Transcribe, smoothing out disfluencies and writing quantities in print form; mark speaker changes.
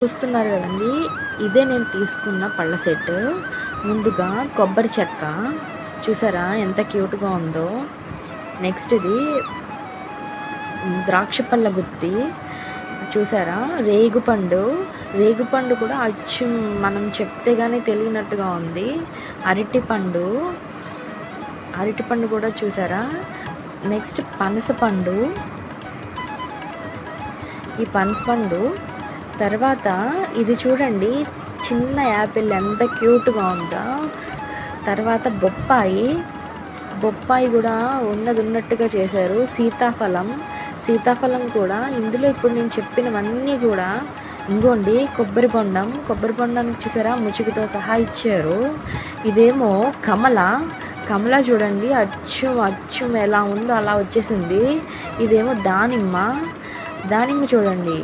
Speaker 1: చూస్తున్నారు కదండీ! ఇదే నేను తీసుకున్న పళ్ళ సెట్. ముందుగా కొబ్బరి చెక్క చూసారా ఎంత క్యూట్‌గా ఉందో. నెక్స్ట్ ఇది ద్రాక్ష పళ్ళ గుత్తి చూసారా? రేగుపండు, రేగుపండు కూడా అచ్చం మనం చెప్తే గాని తెలియనట్టుగా ఉంది. అరటిపండు, అరటిపండు కూడా చూసారా? నెక్స్ట్ పనసపండు, ఈ పనసపండు తర్వాత ఇది చూడండి చిన్న యాపిల్ ఎంత క్యూట్‌గా ఉందో. తర్వాత బొప్పాయి, బొప్పాయి కూడా ఉన్నట్టుగా చేశారు. సీతాఫలం, సీతాఫలం కూడా ఇందులో ఇప్పుడు నేను చెప్పినవన్నీ కూడా ఇంగోండి కొబ్బరి బొండం, కొబ్బరి బొండానికి చూసారా ముచుకుతో సహా ఇచ్చారు. ఇదేమో కమల, కమల చూడండి అచ్చం ఎలా ఉందో అలా వచ్చేసింది. ఇదేమో దానిమ్మ, దానిమ్మ చూడండి